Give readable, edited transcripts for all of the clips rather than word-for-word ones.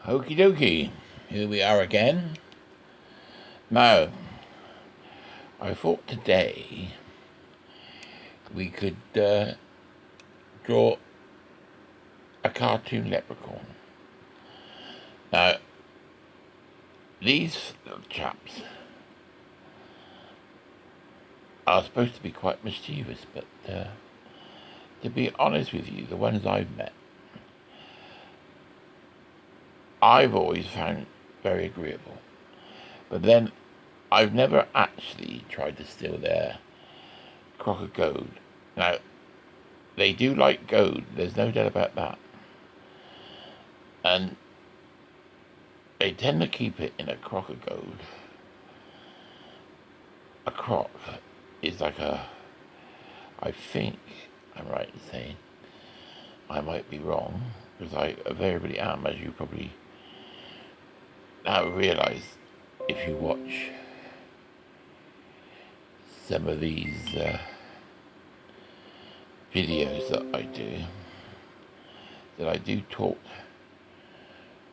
Okie dokie, here we are again. Now, I thought today we could draw a cartoon leprechaun. Now, these little chaps are supposed to be quite mischievous, but to be honest with you, the ones I've met, I've always found very agreeable. But then I've never actually tried to steal their crock of gold. Now, they do like gold, there's no doubt about that. And they tend to keep it in a crock of gold. A crock is like I think I'm right in saying, I might be wrong, because I invariably am, as you probably now realise if you watch some of these videos that I do talk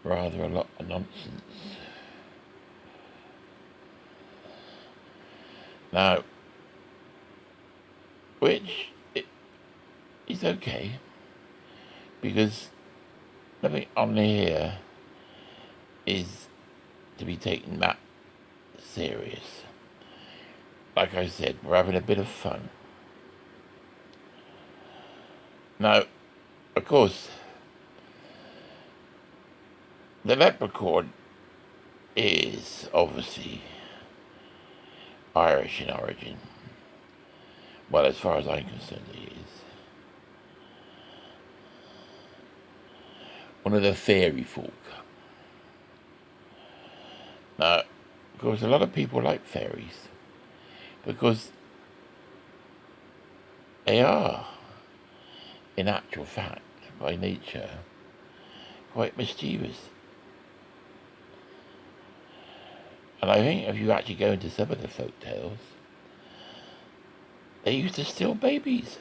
rather a lot of nonsense. Now, which is okay, because nothing on here is to be taken that serious. Like I said, we're having a bit of fun. Now, of course, the leprechaun is obviously Irish in origin. Well, as far as I'm concerned, he is. One of the fairy folk. Now, of course, a lot of people like fairies because they are, in actual fact, by nature, quite mischievous. And I think if you actually go into some of the folk tales, they used to steal babies.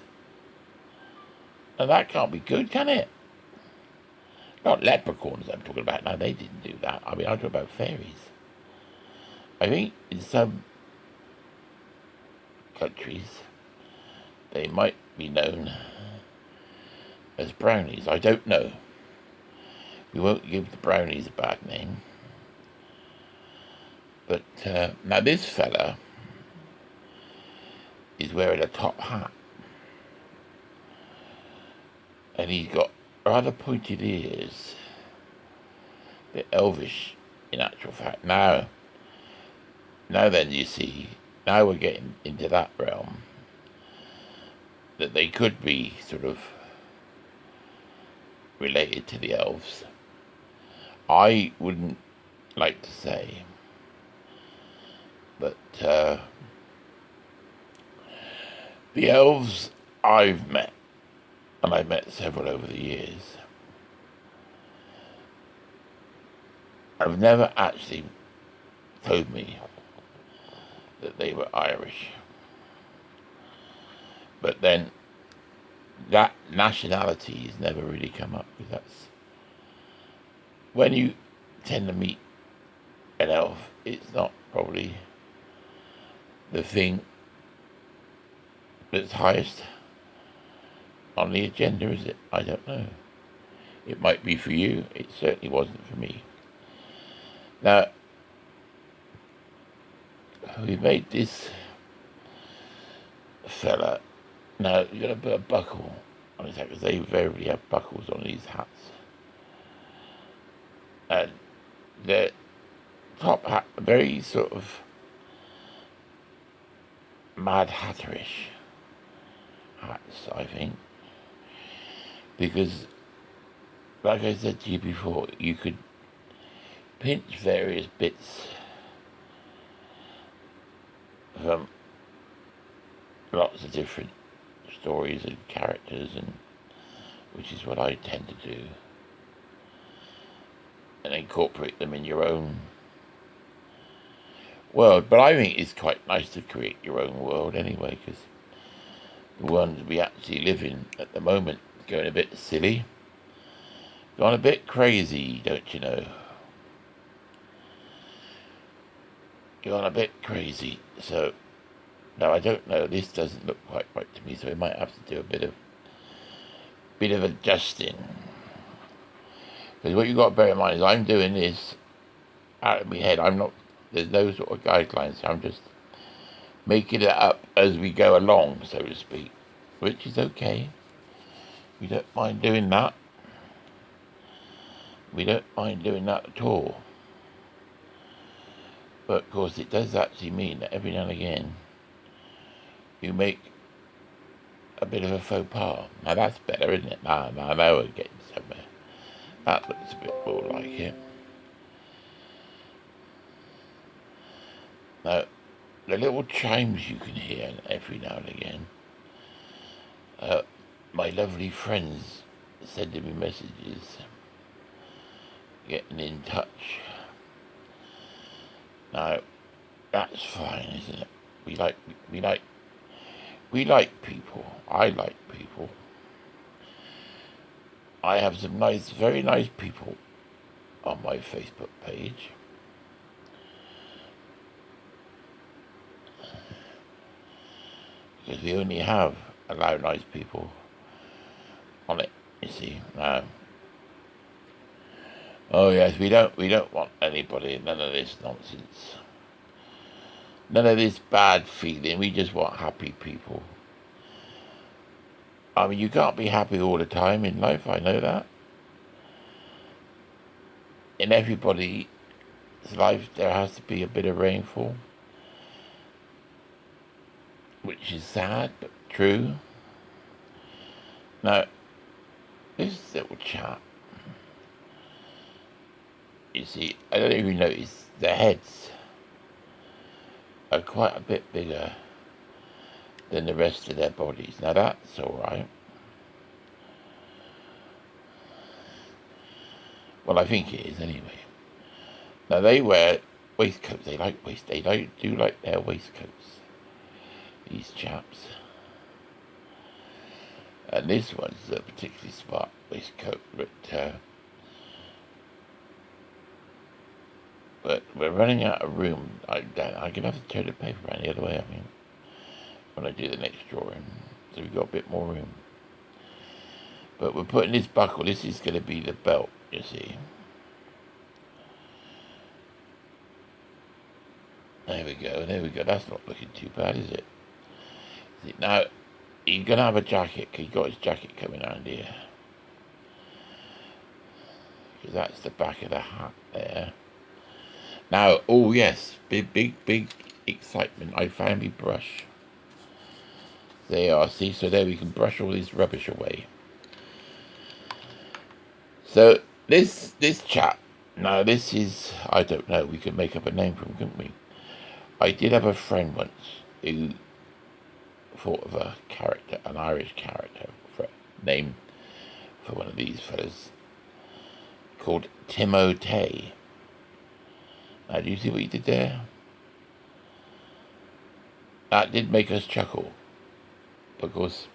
And that can't be good, can it? Not leprechauns I'm talking about. No, they didn't do that. I mean, I'm talking about fairies. I think in some countries, they might be known as brownies. I don't know. We won't give the brownies a bad name. But now this fella is wearing a top hat. And he's got rather pointed ears. A bit elvish in actual fact. Now then, you see, now we're getting into that realm. That they could be sort of related to the elves. I wouldn't like to say. But the elves I've met, and I've met several over the years, have never actually told me that they were Irish. But then that nationality has never really come up, because that's when you tend to meet an elf, it's not probably the thing that's highest on the agenda, is it? I don't know. It might be for you. It certainly wasn't for me. Now, we made this fella. Now, you're going to put a buckle on his hat, because they invariably have buckles on these hats. And the top hat, very sort of Mad Hatterish hats, I think, because, like I said to you before, you could pinch various bits from lots of different stories and characters, and which is what I tend to do, and incorporate them in your own world. But I think it's quite nice to create your own world anyway, because the ones we actually live in at the moment are going a bit silly. Gone a bit crazy, don't you know? Gone a bit crazy. So, no, I don't know. This doesn't look quite right to me, so we might have to do a bit of adjusting. Because what you've got to bear in mind is I'm doing this out of my head. I'm not, there's no sort of guidelines. So I'm just making it up as we go along, so to speak, which is okay. We don't mind doing that. We don't mind doing that at all. But of course, it does actually mean that every now and again you make a bit of a faux pas. Now that's better, isn't it? Now we're getting somewhere. That looks a bit more like it. Now, the little chimes you can hear every now and again, my lovely friends sending me messages, getting in touch. Now, that's fine, isn't it? We like people. I like people. I have some nice, very nice people on my Facebook page. Because we only allow nice people on it, you see. Oh yes, we don't want anybody, none of this nonsense. None of this bad feeling, we just want happy people. I mean, you can't be happy all the time in life, I know that. In everybody's life, there has to be a bit of rainfall. Which is sad, but true. Now, this little chap, you see, I don't even notice the heads are quite a bit bigger than the rest of their bodies. Now that's alright. Well, I think it is anyway. Now they wear waistcoats, they do like their waistcoats, these chaps. And this one's a particularly smart waistcoat, but we're running out of room. I'm going to have to turn the paper around the other way, I mean, when I do the next drawing. So we've got a bit more room. But we're putting this buckle, this is going to be the belt, you see. There we go, that's not looking too bad, is it? Now, he's going to have a jacket, because he's got his jacket coming around here. Because that's the back of the hat there. Now, oh yes, big excitement. I found my brush. There you are, see, so there we can brush all this rubbish away. So, this chap, now this is, I don't know, we could make up a name for him, couldn't we? I did have a friend once who thought of a character, an Irish character, name for one of these fellas, called Timotei. Now, do you see what he did there? That did make us chuckle, because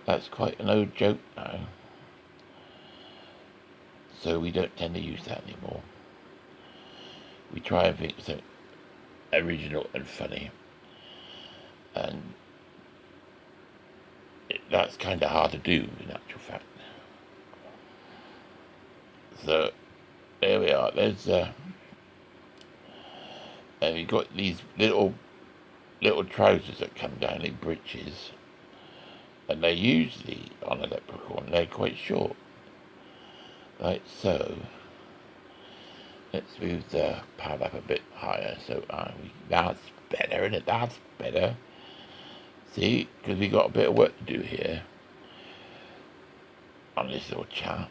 that's quite an old joke now. So we don't tend to use that anymore. We try and think of something original and funny. And that's kind of hard to do, in actual fact. So, there we are. There's and you've got these little trousers that come down in breeches, and they're usually on a leprechaun, they're quite short, like so. Let's move the pad up a bit higher, so that's better, isn't it? That's better. See, because we got a bit of work to do here on this little chap.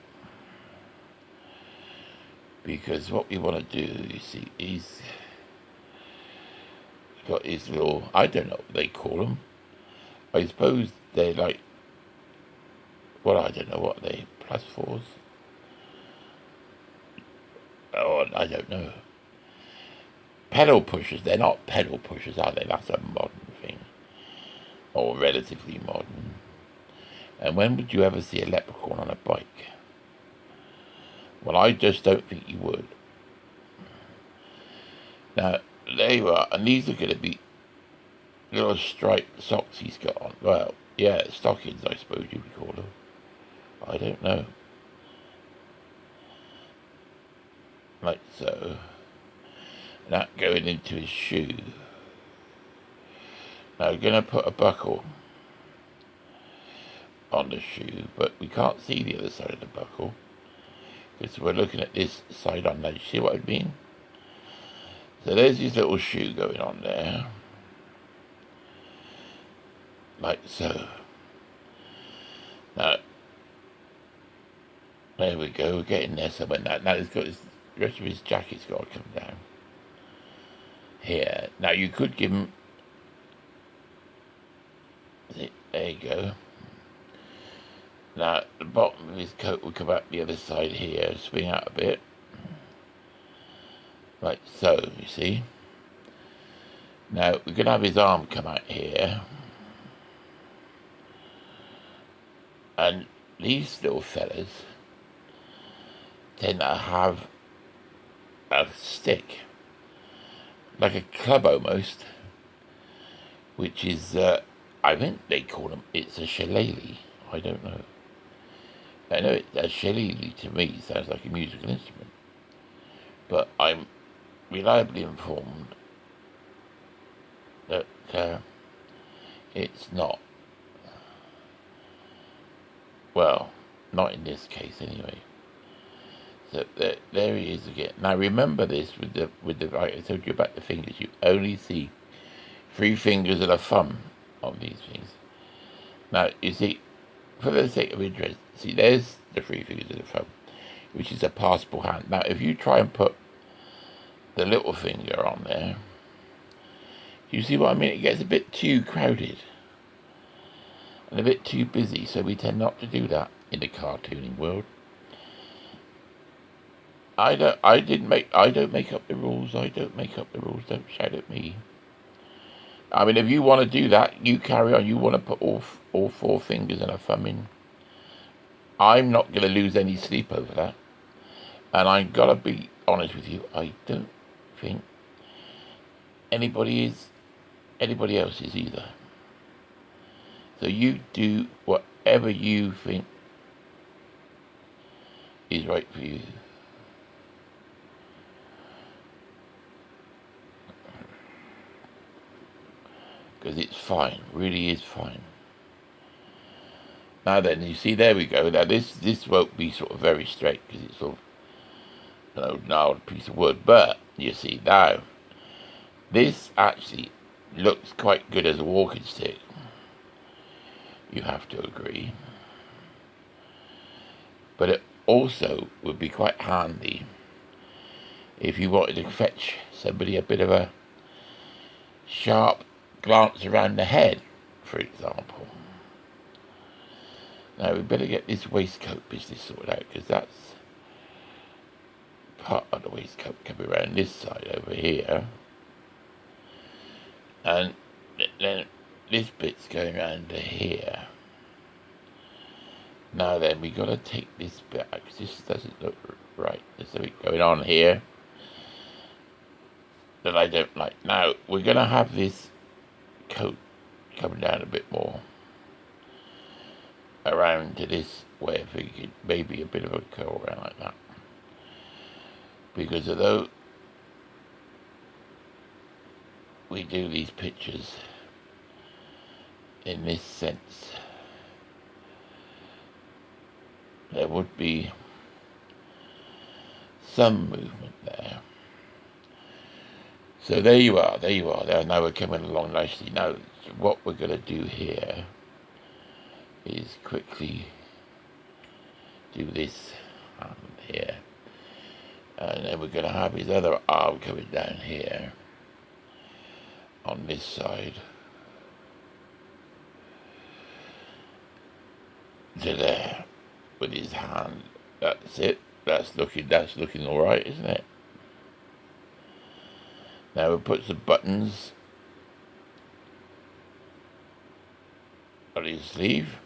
Because what we want to do, you see, he's got his little, I don't know what they call them. I suppose they're like, well, I don't know what they, +4s? Oh, I don't know. Pedal pushers, they're not pedal pushers, are they? That's a modern thing. Or relatively modern. And when would you ever see a leprechaun on a bike? Well, I just don't think you would. Now, there you are, and these are going to be little striped socks he's got on. Well, yeah, stockings, I suppose you would call them. I don't know. Like so. And that going into his shoe. Now, we're going to put a buckle on the shoe, but we can't see the other side of the buckle because we're looking at this side on there. You see what I mean? So there's his little shoe going on there. Like so. Now, there we go, we're getting there somewhere. Now he's got the rest of his jacket's got to come down. Here. Now you could give him... There you go. Now the bottom of his coat will come out the other side here, swing out a bit. Like so, you see. Now we're going to have his arm come out here. And these little fellas tend to have a stick, like a club almost, which is, I think they call them, it's a shillelagh. I don't know. I know a shillelagh to me sounds like a musical instrument, but I'm reliably informed that it's not. Well, not in this case anyway. So there he is again. Now remember this with the I told you about the fingers. You only see 3 fingers and a thumb on these things. Now you see, for the sake of interest, see there's the 3 fingers and a thumb, which is a passable hand. Now if you try and put the little finger on there, you see what I mean? It gets a bit too crowded and a bit too busy, so we tend not to do that in the cartooning world. I don't make up the rules. I don't make up the rules. Don't shout at me. I mean, if you want to do that, you carry on. You want to put all 4 fingers and a thumb in. I'm not going to lose any sleep over that. And I gotta be honest with you. I don't think anybody else is either. So you do whatever you think is right for you. Because it's fine, really is fine. Now then, you see, there we go. Now this won't be sort of very straight because it's sort of an old gnarled piece of wood. But you see now, this actually looks quite good as a walking stick. You have to agree. But it also would be quite handy if you wanted to fetch somebody a bit of a sharp glance around the head, for example. Now we better get this waistcoat business sorted out, because that's part of the waistcoat coming around this side over here, and then this bit's going around to here. Now then, we got to take this bit out because this doesn't look right. There's something going on here that I don't like. Now we're going to have this coat coming down a bit more around to this way. I think maybe a bit of a curl around like that, because although we do these pictures in this sense, there would be some movement there. So there you are. Now we're coming along nicely. Now what we're going to do here is quickly do this here, and then we're going to have his other arm coming down here on this side to there with his hand. That's it. That's looking all right, isn't it? Now we'll put some buttons on his sleeve.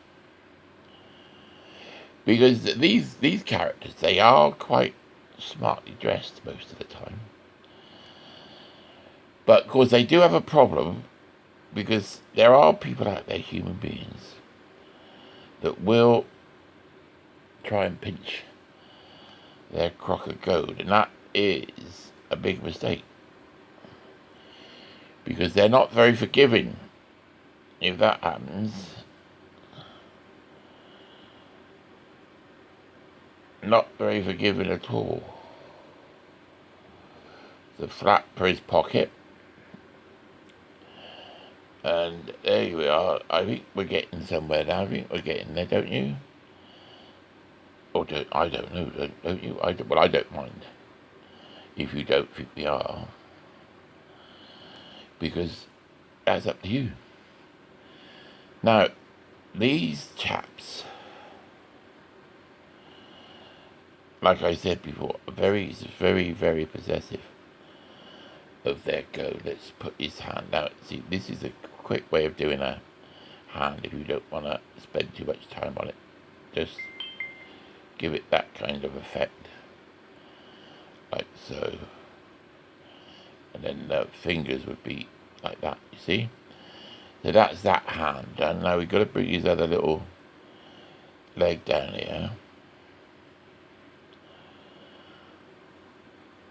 Because these characters, they are quite smartly dressed most of the time. But of course they do have a problem, because there are people out there, human beings, that will try and pinch their crock of gold, and that is a big mistake, because they're not very forgiving. If that happens, not very forgiving at all. The flap for his pocket, and there we are. I think we're getting somewhere now. I think we're getting there, don't you? Or I don't know, don't you? Well, I don't mind if you don't think we are, because that's up to you. Now, these chaps, like I said before, are very, very possessive of their go. Let's put his hand out. See, this is a quick way of doing a hand if you don't want to spend too much time on it. Just give it that kind of effect, like so. And then the fingers would be like that, you see? So that's that hand. And now we've got to bring his other little leg down here,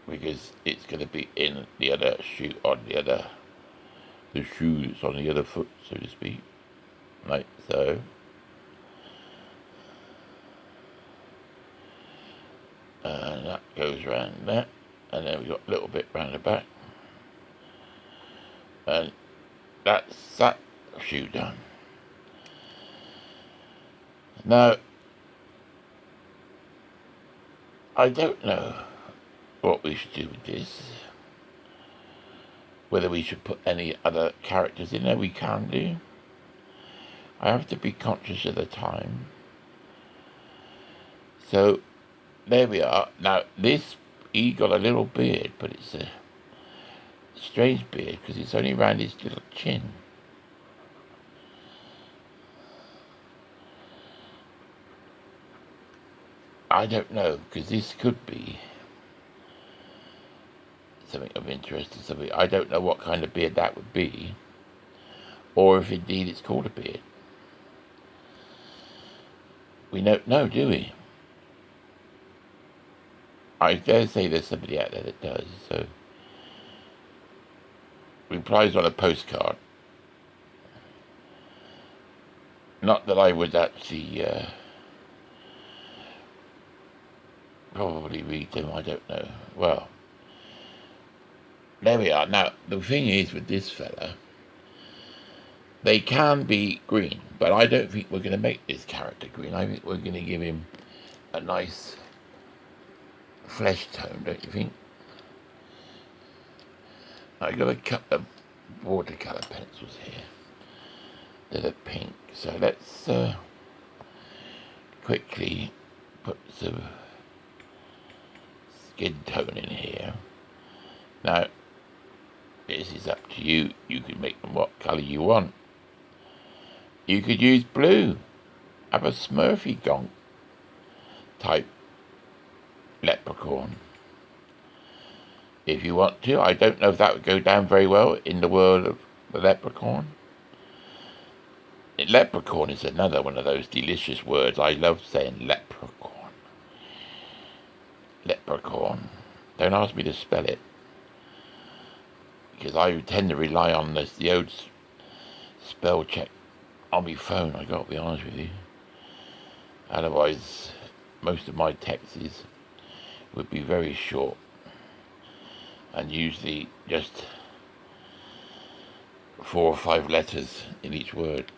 because it's going to be in the other shoe, on the shoe that's on the other foot, so to speak, like so. And that goes around there, and then we've got a little bit round the back, and that's that shoe done. Now, I don't know what we should do with this, whether we should put any other characters in there. We can do. I have to be conscious of the time. So there we are. Now this, he got a little beard, but it's a strange beard because it's only round his little chin. I don't know, because this could be something of interest to somebody. I don't know what kind of beard that would be, or if indeed it's called a beard. We don't know, do we? I dare say there's somebody out there that does, so replies on a postcard. Not that I would actually probably read them, I don't know. Well, there we are. Now, the thing is with this fella, they can be green, but I don't think we're going to make this character green. I think we're going to give him a nice flesh tone, don't you think? I've got a couple of watercolour pencils here that are pink, so let's quickly put some skin tone in here. Now, this is up to you. You can make them what colour you want. You could use blue. Have a Smurfy gonk type leprechaun if you want to. I don't know if that would go down very well in the world of the leprechaun. Leprechaun is another one of those delicious words. I love saying leprechaun. Leprechaun. Don't ask me to spell it, because I tend to rely on the old spell check on my phone, I got to be honest with you. Otherwise, most of my texts would be very short and usually just 4 or 5 letters in each word.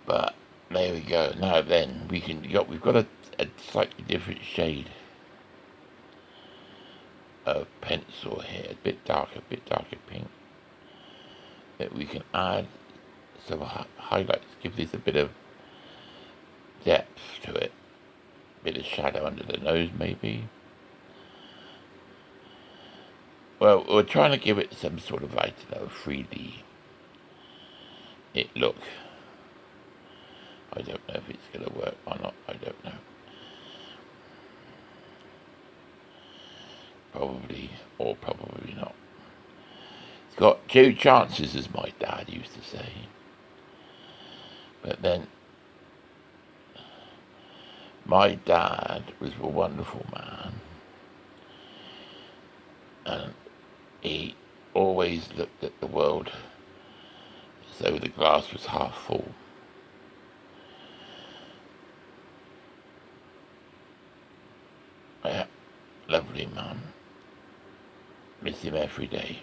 But there we go. Now then, we've got a slightly different shade of pencil here, a bit darker pink, that we can add some highlights, give this a bit of depth to it, bit of shadow under the nose maybe. Well, we're trying to give it some sort of, I don't know, 3D look. I don't know if it's going to work or not. I don't know. Probably, or probably not. It's got two chances, as my dad used to say. But then, my dad was a wonderful man. And he always looked at the world as though the glass was half full. Yeah, lovely man. Miss him every day.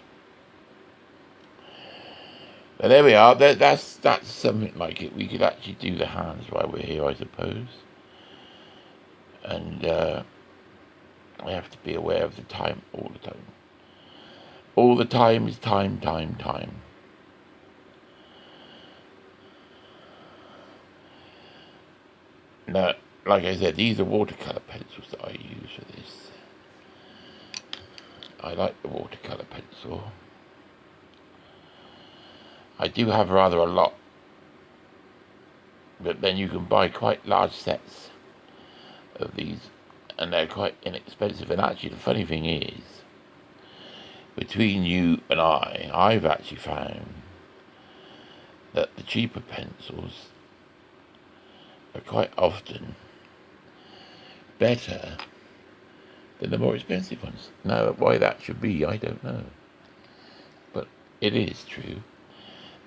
But there we are. That's something like it. We could actually do the hands while we're here, I suppose. And I have to be aware of the time all the time. All the time is time. Now, like I said, these are watercolour pencils that I use for this. I like the watercolour pencil. I do have rather a lot, but then you can buy quite large sets of these, and they're quite inexpensive. And actually, the funny thing is, between you and I've actually found that the cheaper pencils are quite often better than the more expensive ones. Now, why that should be, I don't know. But it is true.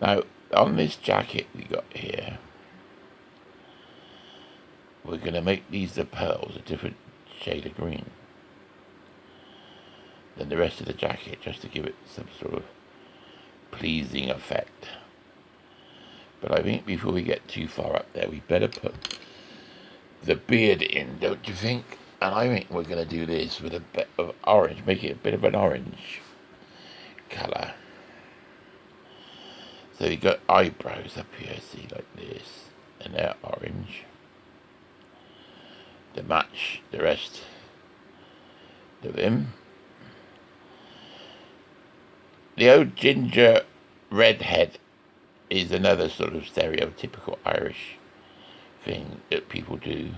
Now, on this jacket we got here, we're going to make these the pearls a different shade of green than the rest of the jacket, just to give it some sort of pleasing effect. But I think before we get too far up there, we better put the beard in, don't you think? And I think we're going to do this with a bit of orange, make it a bit of an orange colour. So you've got eyebrows up here, see, like this, and they're orange to match the rest of him. The old ginger redhead is another sort of stereotypical Irish thing that people do.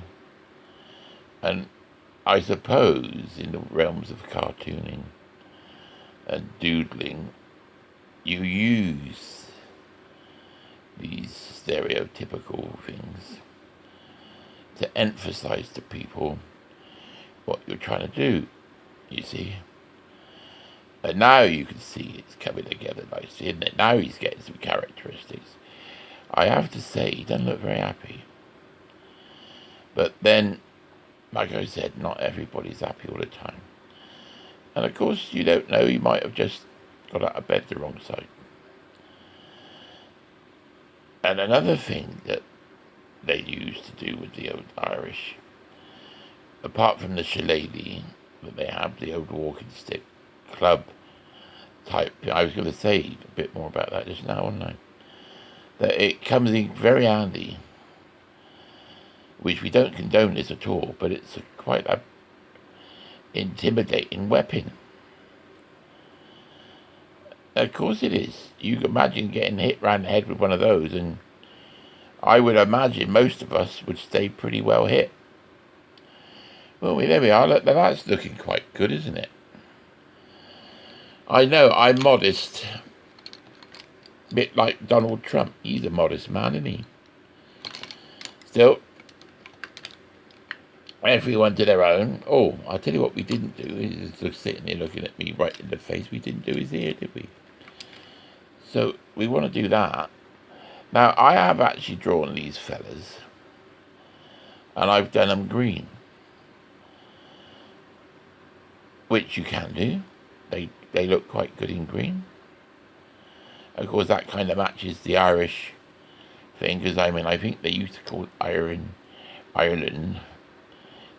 And I suppose in the realms of cartooning and doodling, you use these stereotypical things to emphasize to people what you're trying to do, you see. But now you can see it's coming together nicely, isn't it? Now he's getting some characteristics. I have to say, he doesn't look very happy. But then, like I said, not everybody's happy all the time. And of course, you don't know, he might have just got out of bed the wrong side. And another thing that they used to do with the old Irish, apart from the shillelagh that they have, the old walking stick club type, I was going to say a bit more about that just now, wasn't I? That it comes in very handy, which we don't condone this at all, but it's quite a intimidating weapon. Of course it is. You can imagine getting hit round the head with one of those, and I would imagine most of us would stay pretty well hit. Well, there we are. Look, that's looking quite good, isn't it? I know, I'm modest. A bit like Donald Trump. He's a modest man, isn't he? Still, everyone to their own. Oh, I'll tell you what we didn't do. He's just sitting there looking at me right in the face. We didn't do his ear, did we? So we want to do that. Now, I have actually drawn these fellas, and I've done them green, which you can do. They look quite good in green. Of course, that kind of matches the Irish thing, because I think they used to call Ireland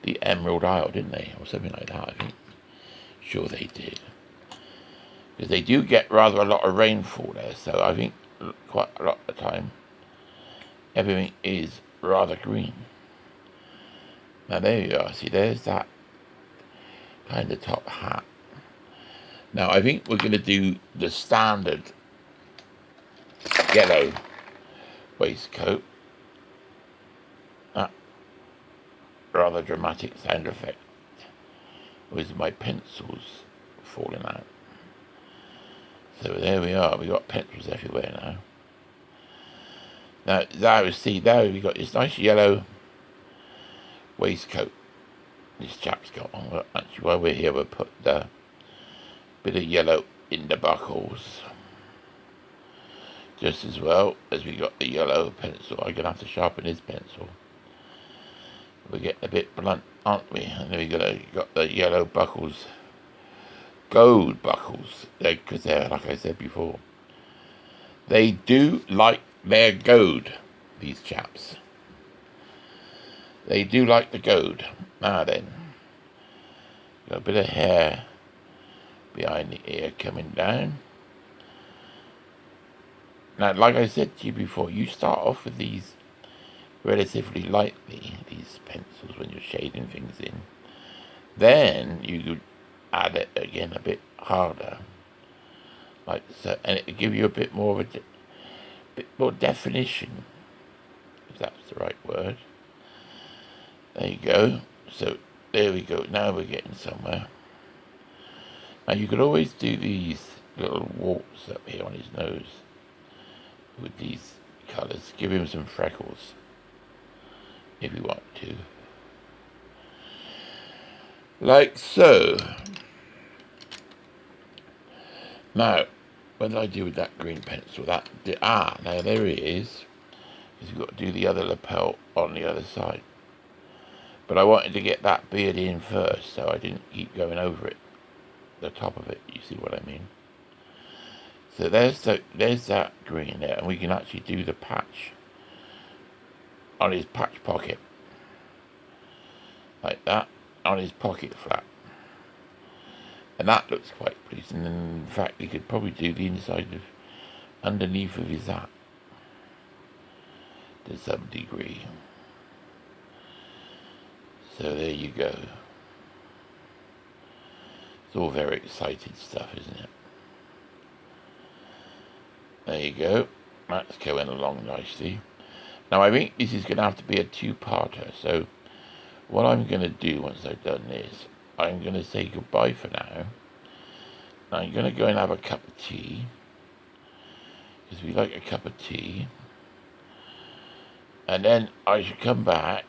the Emerald Isle, didn't they? Or something like that, I think. Sure they did. Because they do get rather a lot of rainfall there, so I think quite a lot of the time everything is rather green. Now there you are, see, there's that kind of top hat. Now I think we're going to do the standard yellow waistcoat, rather dramatic sound effect was my pencils falling out. So there we are, we got pencils everywhere now. Now we got this nice yellow waistcoat this chap's got on. Well, actually, while we're here, we'll put the bit of yellow in the buckles. Just as well as we got the yellow pencil. I'm going to have to sharpen his pencil. We're getting a bit blunt, aren't we? And then we got the yellow buckles. Gold buckles. Because they're, like I said before, they do like their gold, these chaps. They do like the gold. Now then, got a bit of hair behind the ear coming down. Now, like I said to you before, you start off with these relatively lightly, these pencils, when you're shading things in. Then you could add it again a bit harder, like so, and it will give you a bit more of bit more definition, if that's the right word. There you go. So there we go. Now we're getting somewhere. Now you could always do these little warts up here on his nose with these colours. Give him some freckles if you want to. Like so. Now, what did I do with that green pencil? Now there it is. Because we've got to do the other lapel on the other side. But I wanted to get that beard in first, so I didn't keep going over it. The top of it, you see what I mean? So there's that green there, and we can actually do the patch on his patch pocket. Like that, on his pocket flap. And that looks quite pleasing, and in fact we could probably do the inside of underneath of his hat to some degree. So there you go. It's all very exciting stuff, isn't it? There you go. That's going along nicely. Now I think this is going to have to be a two-parter. So what I'm going to do once I've done this, I'm going to say goodbye for now. I'm going to go and have a cup of tea, because we like a cup of tea. And then I should come back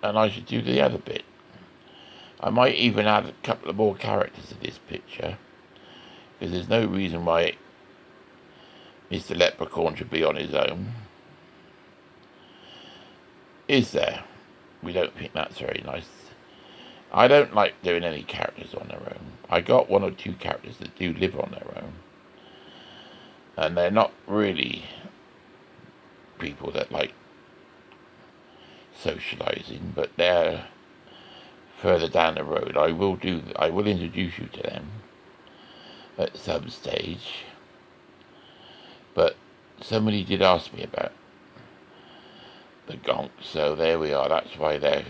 and I should do the other bit. I might even add a couple of more characters to this picture, because there's no reason why Mr. Leprechaun should be on his own. Is there? We don't think that's very nice. I don't like doing any characters on their own. I got one or two characters that do live on their own. And they're not really people that like socializing, but they're further down the road. I will introduce you to them at some stage. But somebody did ask me about the gonks, so there we are. That's why they're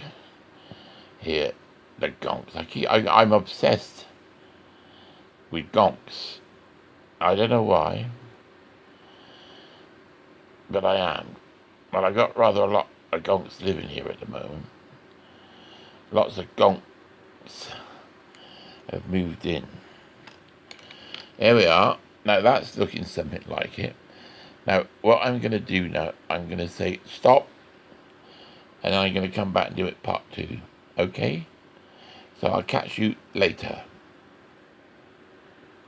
here. The gonks. I'm obsessed with gonks. I don't know why, but I am. Well, I got rather a lot of gonks living here at the moment. Lots of gonks have moved in. There we are. Now that's looking something like it. Now what I'm going to do now, I'm going to say stop, and I'm going to come back and do it part 2. Okay? So I'll catch you later.